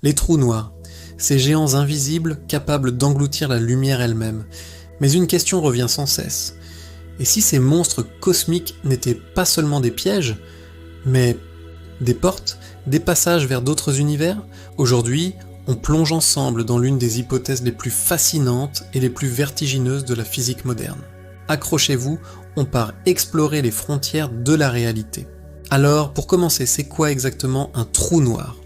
Les trous noirs, ces géants invisibles capables d'engloutir la lumière elle-même. Mais une question revient sans cesse. Et si ces monstres cosmiques n'étaient pas seulement des pièges, mais des portes, des passages vers d'autres univers? Aujourd'hui, on plonge ensemble dans l'une des hypothèses les plus fascinantes et les plus vertigineuses de la physique moderne. Accrochez-vous, on part explorer les frontières de la réalité. Alors, pour commencer, c'est quoi exactement un trou noir?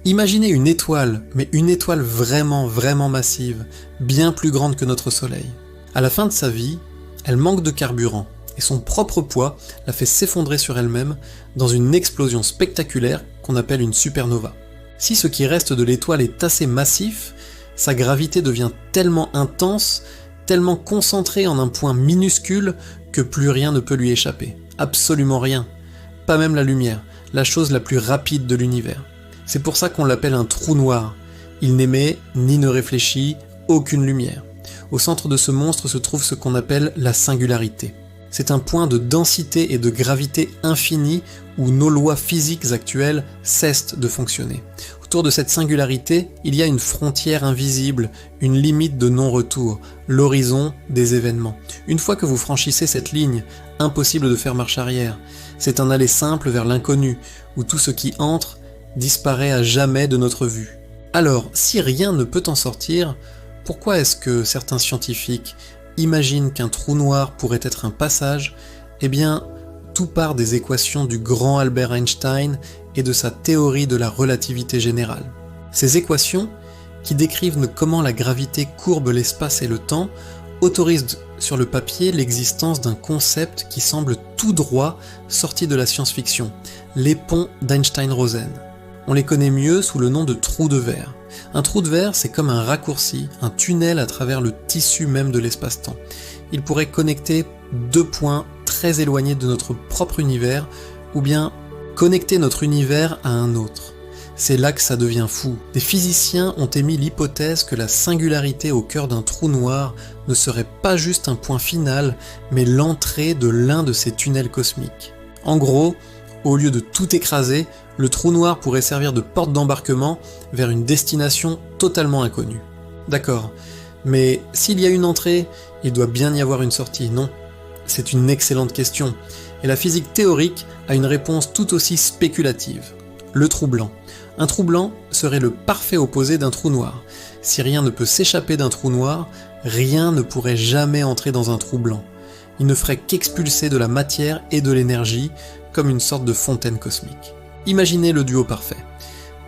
Imaginez une étoile, mais une étoile vraiment massive, bien plus grande que notre Soleil. À la fin de sa vie, elle manque de carburant, et son propre poids la fait s'effondrer sur elle-même dans une explosion spectaculaire qu'on appelle une supernova. Si ce qui reste de l'étoile est assez massif, sa gravité devient tellement intense, tellement concentrée en un point minuscule que plus rien ne peut lui échapper. Absolument rien. Pas même la lumière, la chose la plus rapide de l'univers. C'est pour ça qu'on l'appelle un trou noir. Il n'émet ni ne réfléchit aucune lumière. Au centre de ce monstre se trouve ce qu'on appelle la singularité. C'est un point de densité et de gravité infinie où nos lois physiques actuelles cessent de fonctionner. Autour de cette singularité, il y a une frontière invisible, une limite de non-retour, l'horizon des événements. Une fois que vous franchissez cette ligne, impossible de faire marche arrière. C'est un aller simple vers l'inconnu, où tout ce qui entre disparaît à jamais de notre vue. Alors, si rien ne peut en sortir, pourquoi est-ce que certains scientifiques imaginent qu'un trou noir pourrait être un passage? Eh bien, tout part des équations du grand Albert Einstein et de sa théorie de la relativité générale. Ces équations, qui décrivent comment la gravité courbe l'espace et le temps, autorisent sur le papier l'existence d'un concept qui semble tout droit sorti de la science-fiction, les ponts d'Einstein-Rosen. On les connaît mieux sous le nom de trous de verre. Un trou de verre, c'est comme un raccourci, un tunnel à travers le tissu même de l'espace-temps. Il pourrait connecter deux points très éloignés de notre propre univers, ou bien connecter notre univers à un autre. C'est là que ça devient fou. Des physiciens ont émis l'hypothèse que la singularité au cœur d'un trou noir ne serait pas juste un point final, mais l'entrée de l'un de ces tunnels cosmiques. En gros, au lieu de tout écraser, le trou noir pourrait servir de porte d'embarquement vers une destination totalement inconnue. D'accord, mais s'il y a une entrée, il doit bien y avoir une sortie, non? C'est une excellente question, et la physique théorique a une réponse tout aussi spéculative. Le trou blanc. Un trou blanc serait le parfait opposé d'un trou noir. Si rien ne peut s'échapper d'un trou noir, rien ne pourrait jamais entrer dans un trou blanc. Il ne ferait qu'expulser de la matière et de l'énergie, comme une sorte de fontaine cosmique. Imaginez le duo parfait.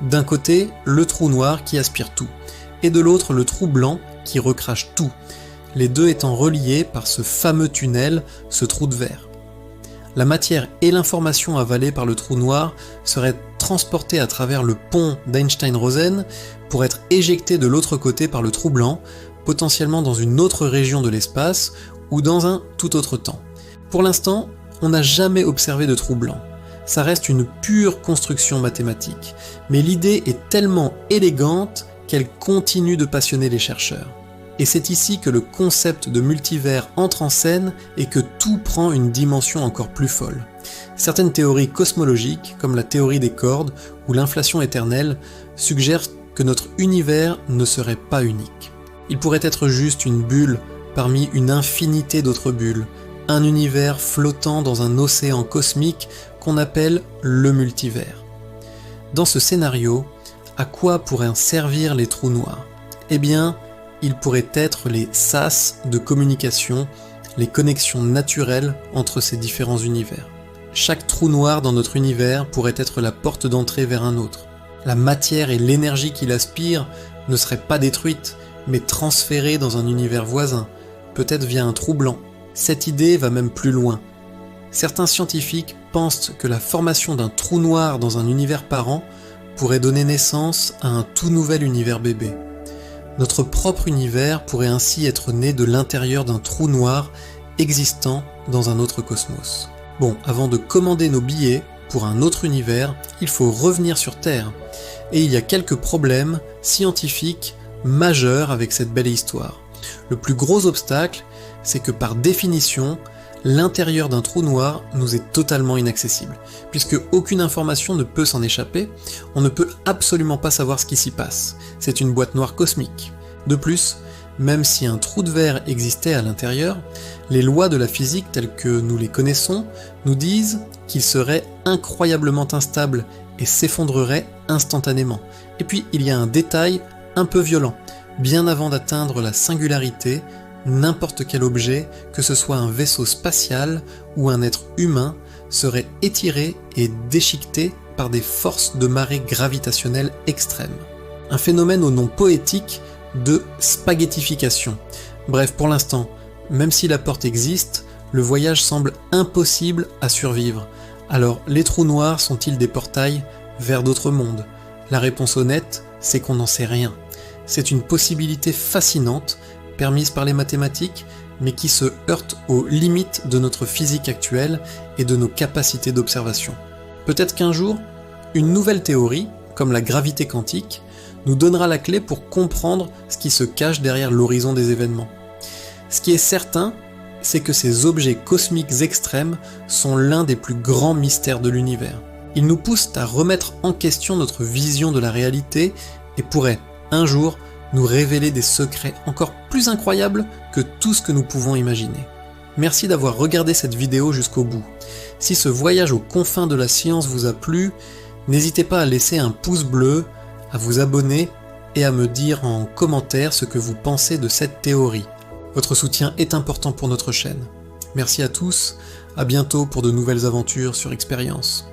D'un côté, le trou noir qui aspire tout, et de l'autre le trou blanc qui recrache tout, les deux étant reliés par ce fameux tunnel, ce trou de verre. La matière et l'information avalée par le trou noir seraient transportées à travers le pont d'Einstein-Rosen pour être éjectées de l'autre côté par le trou blanc, potentiellement dans une autre région de l'espace ou dans un tout autre temps. Pour l'instant, on n'a jamais observé de trou blanc. Ça reste une pure construction mathématique, mais l'idée est tellement élégante qu'elle continue de passionner les chercheurs. Et c'est ici que le concept de multivers entre en scène et que tout prend une dimension encore plus folle. Certaines théories cosmologiques, comme la théorie des cordes ou l'inflation éternelle, suggèrent que notre univers ne serait pas unique. Il pourrait être juste une bulle parmi une infinité d'autres bulles, un univers flottant dans un océan cosmique qu'on appelle le multivers. Dans ce scénario, à quoi pourraient servir les trous noirs? Eh bien, ils pourraient être les sas de communication, les connexions naturelles entre ces différents univers. Chaque trou noir dans notre univers pourrait être la porte d'entrée vers un autre. La matière et l'énergie qu'il aspire ne seraient pas détruites, mais transférées dans un univers voisin, peut-être via un trou blanc. Cette idée va même plus loin. Certains scientifiques pensent que la formation d'un trou noir dans un univers parent pourrait donner naissance à un tout nouvel univers bébé. Notre propre univers pourrait ainsi être né de l'intérieur d'un trou noir existant dans un autre cosmos. Bon, avant de commander nos billets pour un autre univers, il faut revenir sur Terre. Et il y a quelques problèmes scientifiques majeurs avec cette belle histoire. Le plus gros obstacle, c'est que par définition, l'intérieur d'un trou noir nous est totalement inaccessible. Puisque aucune information ne peut s'en échapper, on ne peut absolument pas savoir ce qui s'y passe. C'est une boîte noire cosmique. De plus, même si un trou de verre existait à l'intérieur, les lois de la physique telles que nous les connaissons nous disent qu'il serait incroyablement instable et s'effondrerait instantanément. Et puis il y a un détail un peu violent. Bien avant d'atteindre la singularité, n'importe quel objet, que ce soit un vaisseau spatial ou un être humain, serait étiré et déchiqueté par des forces de marée gravitationnelle extrêmes. Un phénomène au nom poétique de spaghettification. Bref, pour l'instant, même si la porte existe, le voyage semble impossible à survivre. Alors, les trous noirs sont-ils des portails vers d'autres mondes? La réponse honnête, c'est qu'on n'en sait rien. C'est une possibilité fascinante, permise par les mathématiques, mais qui se heurte aux limites de notre physique actuelle et de nos capacités d'observation. Peut-être qu'un jour, une nouvelle théorie, comme la gravité quantique, nous donnera la clé pour comprendre ce qui se cache derrière l'horizon des événements. Ce qui est certain, c'est que ces objets cosmiques extrêmes sont l'un des plus grands mystères de l'univers. Ils nous poussent à remettre en question notre vision de la réalité et pourraient, un jour, nous révéler des secrets encore plus incroyables que tout ce que nous pouvons imaginer. Merci d'avoir regardé cette vidéo jusqu'au bout. Si ce voyage aux confins de la science vous a plu, n'hésitez pas à laisser un pouce bleu, à vous abonner et à me dire en commentaire ce que vous pensez de cette théorie. Votre soutien est important pour notre chaîne. Merci à tous, à bientôt pour de nouvelles aventures sur Expérience.